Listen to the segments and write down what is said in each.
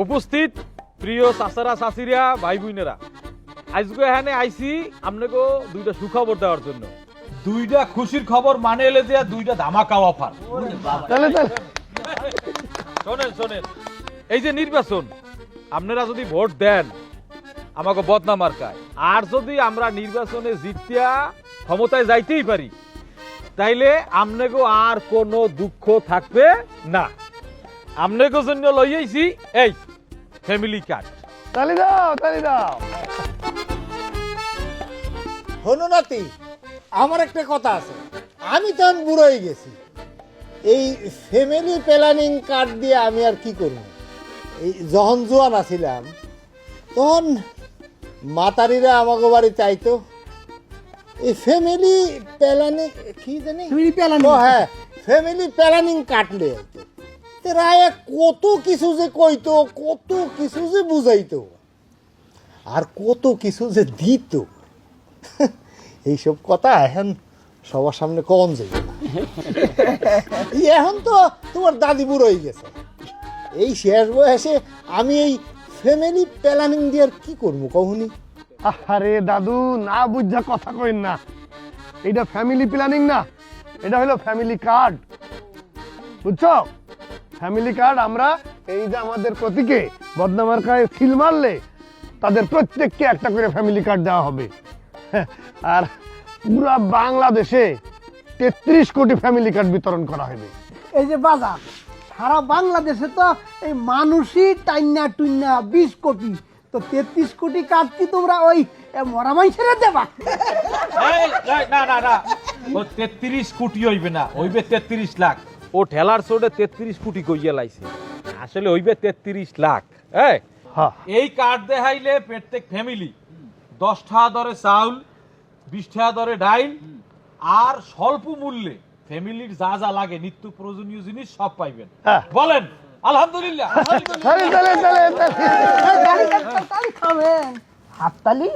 উপস্থিত প্রিয় চাচারা চাচিরা ভাই বোনেরা, আজকে এখানে আইছি আপনাকে দুইটা সুখবর দেওয়ার জন্য। দুইটা খুশির খবর মানে এলে যে দুইটা ধামাকা অফার। শোনেন শোনেন, এই যে নির্বাচন, আপনারা যদি ভোট দেন আমাকে বদনাম মার্কায়, আর যদি আমরা নির্বাচনে জিতিয়া ক্ষমতায় যাইতেই পারি, তাইলে আপনাকে আর কোনো দুঃখ থাকবে না। আপনাকে জন্য লইয়াইছি এই ফ্যামিলি কার্ড। তালি দাও, তালি দাও। হনু নাতি, আমার একটা কথা আছে। আমি তো বুড়ো হয়ে গেছি, এই ফ্যামিলি প্ল্যানিং কার্ড দিয়ে আমি আর কি করব? এই যখন জোয়ান আছিলাম তখন মাতারিরা আমাকে বাড়ি চাইতো এই ফ্যামিলি প্ল্যানিং, কি জানি ও হ্যাঁ, ফ্যামিলি প্ল্যানিং কার্ড লিয়ে আইতো। রায়ে কত কিছু যে কইতো, কত কিছু যে বুঝাইতো, আর কত কিছু যে দিত। এইসব কথা এখন সবার সামনে কম যাবে না। এখন তো তোমার দাদি বুড়ো হয়ে গেছে, এই শেষ বয়সে আমি এই ফ্যামিলি প্ল্যানিং দিয়ে আর কি করবো কখনই? আরে দাদু, না বুঝা কথা কইন না। এটা ফ্যামিলি প্ল্যানিং না, এটা হলো ফ্যামিলি কার্ড, বুঝছো? ফ্যামিলি কার্ড আমরা এই যে আমাদের প্রতীকে বদনামার কাছে সিল মারলে তাদের প্রত্যেককে একটা করে ফ্যামিলি কার্ড দেওয়া হবে। আর পুরা বাংলাদেশে 33 কোটি ফ্যামিলি কার্ড বিতরণ করা হবে। এই যে বাজার সারা বাংলাদেশে তো এই মানুষই টাইনা টুইনা 20 কোটি, তো 33 কোটি কার্ড কি তোমরা ওই মরা মানুষেরা দেবা? না না না, ও 33 কোটি হইবে না, হইবে 33 লাখ। ও ঠেলার চোটে 33 কোটি কইয়া লাইছে, আসলে হইবে 33 লাখ। এই কার্ড দেখাইলে প্রত্যেক ফ্যামিলি 10 টাকা দরে চাউল, 20 টাকা দরে ডাইল, আর স্বল্প মূল্যে ফ্যামিলির যা যা লাগে নিত্য প্রয়োজনীয় জিনিস সব পাইবেন। বলেন আলহামদুলিল্লাহ। হাততালি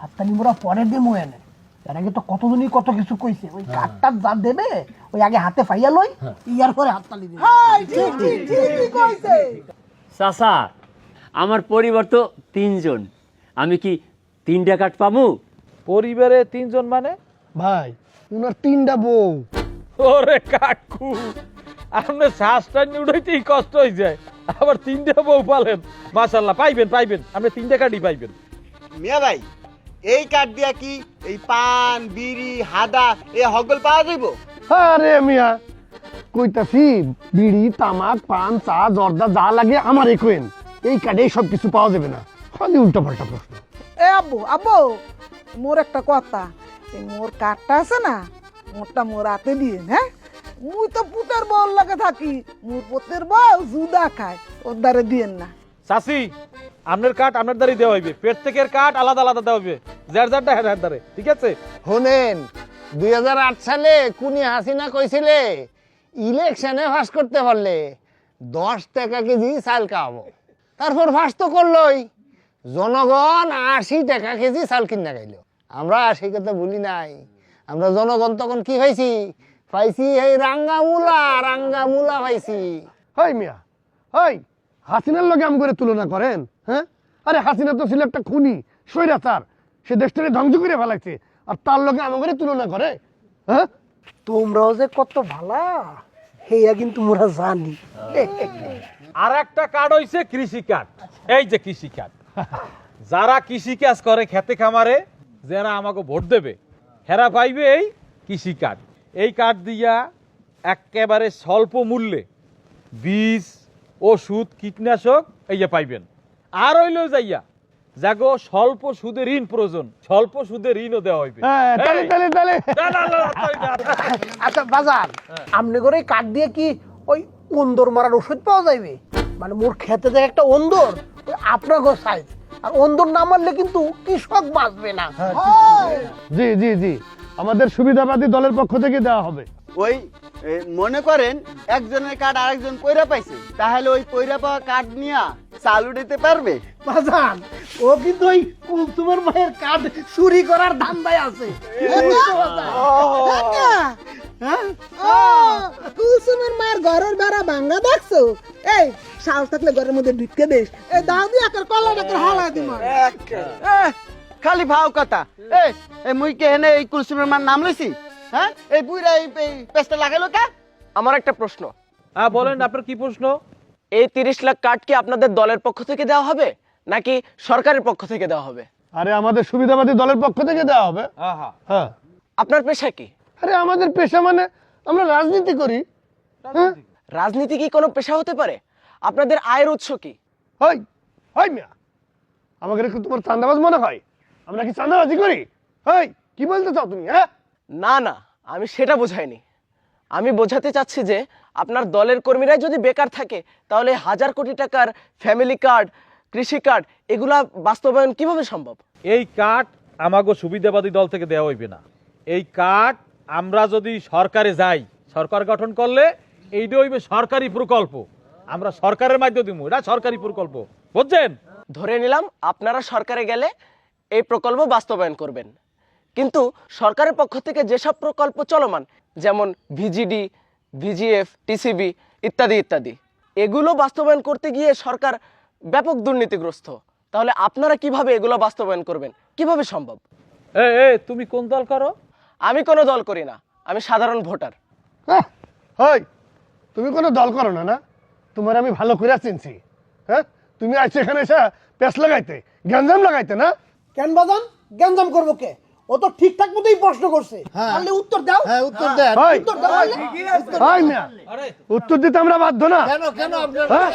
হাততালি মোরা পরে দেবো এনে, এর আগে তো কতজনই কত কিছু কইছে। ওই কার্ডটা যা দেবে ওই আগে হাতে পাইয়া লই, ইয়ার পরে হাততালি দেবে। চাচা, আমার পরিবার তো 3 জন, আমি কি 3টা কার্ড পাবো? পরিবারে 3 জন মানে? ভাই, উনার 3টা বউ। ওরে কাকু, আপনি শ্বাসটা উঠাইতেই কষ্ট হয়ে যায়, আবার 3টা বউ পালেন। মাশাআল্লাহ, পাইবেন পাইবেন, আপনি 3টা কার্ডই পাইবেন। মিয়া ভাই, এই কার্ড দিয়া কি এই পান বিড়ি হাদা এ হগল পাওয়া যাইব? আরে মিয়া, কইতাছি বিড়ি তামাক পান চা জর্দা যা লাগে আমারে কইন, এই কার্ডে সব কিছু পাওয়া যাবে না। খালি উল্টা পাল্টা প্রশ্ন। এ আব্বু আব্বু, মোর একটা কথা, এই মোর কার্ডটা আছে না, মোরটা মোর হাতে দিয়ে। হ্যাঁ, মুই তো পুতের বউর লাগে থাকি, মোর পুতের বউ জুদা খায়, ওর দ্বারে দিয়েন না। চাচি, আপনার কার্ড আপনার দ্বারাই দেওয়া হইবে, প্রত্যেকের কার্ড আলাদা আলাদা দেওয়া হইবে, যার যারটা হের দ্বারে, ঠিক আছে? শোনেন, 2008 সালে কুনি হাসিনা কইছিলে ইলেকশনে ফাঁস করতে পারলে 10 টাকা কেজি চাল খাওয়াবো। তারপর ফাঁস তো করলই, জনগণ 80 টাকা কেজি চাল কিনা খাইলো। আমরা সেই কথা বলি নাই, আমরা জনগণ তখন কি পাইছি? পাইছি এই রাঙ্গামুলা পাইছি। হই মিয়া, হই হাসিনার লগে আম করে তুলনা করেন? হ্যাঁ, আরে হাসিনা তো ছিল একটা খুনি স্বৈরাচার, সে দেশটাকে ধ্বংস করে ফেলাইছে, আর তার লগে আম করে তুলনা করে? হ্যাঁ, তোমরাও যে কত ভালা হেয়া কিন্তু মোরা জানি। আর একটা কার্ড হইছে কৃষি কার্ড। এই যে কৃষি কার্ড, যারা কৃষি কাজ করে খেতে খামারে, যারা আমাকে ভোট দেবে, হেরা পাইবে এই কৃষি কার্ড। এই কার্ড দিয়া একেবারে স্বল্প মূল্যে বীজ, ওষুধ, কীটনাশক এই যে পাইবেন। আর হইল যাইয়া যাগো স্বল্প সুদে ঋণ প্রয়োজন, স্বল্প সুদে ঋণও দেওয়া হইবে। আচ্ছা বাজার, আমনে করে কার্ড দিয়ে কি ওই অন্দর মারার ওষুধ পাওয়া যাইবে? মানে মোর খেতে দেয় একটা অন্দর, আপনার ঘর সাইজ, আর অন্দর না মারলে কিন্তু কৃষক বাঁচবে না। জি জি জি, আমাদের সুবিধাবাদী দলের পক্ষ থেকে দেওয়া হবে। ওই মনে করেন একজনের কার্ড আরেকজন কইরা পাইছে, তাহলে ওই কইরা পাওয়া কার্ড নিয়া চালু দিতে পারবে। বাজান, ও কিন্তু ওই কুলসুমের মায়ের কার্ড চুরি করার ধান্দায় আছে। কুলসুমের মায়ের ঘরের বেড়া ভাঙ্গা দেখছো? এই সাহস থাকলে ঘরের মধ্যে ঢুকে দিস এই দাও দিয়ে একের কলাটাকে হালা দিম খালি ভাও কথা এই মুই কে হেনে এই কুলসুমের মান নাম লইছি হ্যাঁ এই বুইরা এই পেস্টটা লাগাইলো কা? আমার একটা প্রশ্ন, হ্যাঁ বলেন আপনার কি প্রশ্ন? এই 30 লাখ কার্ড কি আপনাদের দলের পক্ষ থেকে দেওয়া হবে নাকি সরকারের পক্ষ থেকে দেওয়া হবে? আরে আমাদের সুবিধাবাদী দলের পক্ষ থেকে দেওয়া হবে। আহা, হ্যাঁ। আপনার পেশা কি? আরে আমাদের পেশা মানে আমরা রাজনীতি করি। হ্যাঁ। রাজনীতি কি কোনো পেশা হতে পারে? আপনাদের আয়ের উৎস কি? হই হই মিয়া, আমাকে কি তোমার চাঁদাবাজ মনে হয়? আমরা কি চাঁদাবাজি করি? হই, কি বলতে চাও তুমি? হ্যাঁ, না না, আমি সেটা বোঝাইনি। আমি বোঝাতে চাচ্ছি যে আপনার দলের কর্মীরাই যদি বেকার থাকে তাহলে 1000 কোটি টাকার ফ্যামিলি কার্ড, কৃষি কার্ড এগুলা বাস্তবায়ন কিভাবে সম্ভব? এই কার্ড আমাগো সুবিধাবাদী দল থেকে দেওয়া হইবে না। এই কার্ড আমরা যদি সরকারে যাই, সরকার গঠন করলে এইটা হইবে সরকারি প্রকল্প, আমরা সরকারের মাধ্যমে দিব, এটা সরকারি প্রকল্প, বুঝছেন? ধরে নিলাম আপনারা সরকারে গেলে এই প্রকল্প বাস্তবায়ন করবেন, কিন্তু সরকারের পক্ষ থেকে যেসব প্রকল্প চলমান যেমন ভিজিডি, ভিজিএফ, টিসিবি ইত্যাদি ইত্যাদি, এগুলো বাস্তবায়ন করতে গিয়ে সরকার ব্যাপক দুর্নীতিগ্রস্ত। তাহলে আপনারা কিভাবে এগুলো বাস্তবায়ন করবেন? কিভাবে সম্ভব? তুমি কোন দল করো? আমি কোনো দল করি না, আমি সাধারণ ভোটার। হই, তুমি কোনো দল করো না? না, তোমার আমি ভালো করে চিনছি। হ্যাঁ, তুমি আজ এখানে এসে পেস লাগাইতে, গ্যাঞ্জাম লাগাইতে না? কেন বাজান গ্যাঞ্জাম করবো কে? ও তো ঠিকঠাক মতোই প্রশ্ন করছে, হ্যাঁ। তাহলে উত্তর দাও। হ্যাঁ উত্তর দেন। হই, উত্তর দাও বললে। হই মিয়া, উত্তর দিতে আমরা বাধ্য না। কেন কেন আপনার হ্যাঁ?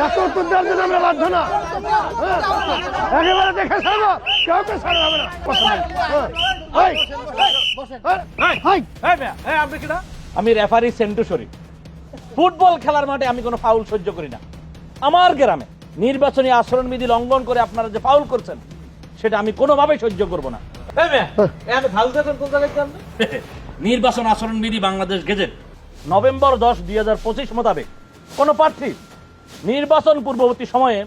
এত উত্তর দেওয়ার জন্য আমরা বাধ্য না। হ্যাঁ, একেবারে দেখে ছাড়বো, কাউকে ছাড়া হবে না। হই, হই, আপনি কিনা? আমি রেফারি সেন্টু শরীফ। ফুটবল খেলার মাঠে আমি কোনো ফাউল সহ্য করি না। আমার গ্রামে নির্বাচনী আচরণবিধি লঙ্ঘন করে আপনারা যে ফাউল করছেন সেটা আমি কোনোভাবেই সহ্য করব না। নির্বাচন আচরণবিধি বাংলাদেশ গেজেট নভেম্বর 10, 2025 মোতাবেক কোন প্রার্থী নির্বাচন পূর্ববর্তী সময়ে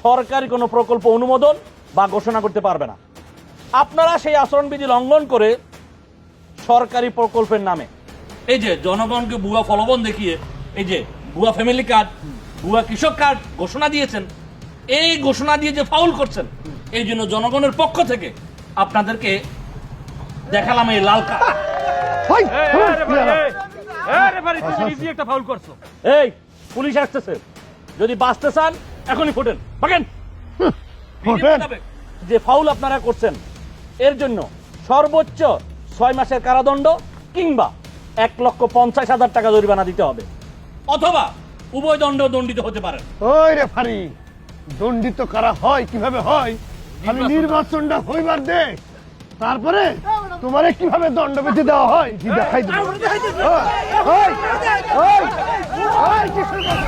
সরকারি কোনো প্রকল্প অনুমোদন বা ঘোষণা করতে পারবে না। আপনারা সেই আচরণবিধি লঙ্ঘন করে সরকারি প্রকল্পের নামে এই যে জনগণকে ভুয়া ফলবন দেখিয়ে এই যে ভুয়া ফ্যামিলি কার্ড, ভুয়া কৃষক কার্ড ঘোষণা দিয়েছেন, এই ঘোষণা দিয়ে যে ফাউল করছেন, এই জন্য জনগণের পক্ষ থেকে আপনাদেরকে দেখালাম এই লাল কার্ড। হই, একটা ফাউল করছো। এই পুলিশ আসতেছে, যদি বাঁচতে চান এখনই ফুটেন, ভাগেন। ফোটেন। যে ফাউল আপনারা করছেন এর জন্য সর্বোচ্চ 6 মাসের কারাদণ্ড কিংবা 1,50,000 টাকা জরিমানা দিতে হবে, অথবা উভয় দণ্ড দণ্ডিত হতে পারেন। ওই রেফারি, দণ্ডিত কারা হয় কিভাবে হয়? খালি নির্বাচনটা হইবার দে, তারপরে তোমারে কিভাবে দণ্ডবিধি দেওয়া হয় কি দেখাই দিবো। ওই, ওই, ওই, ওই, কিসের কথা?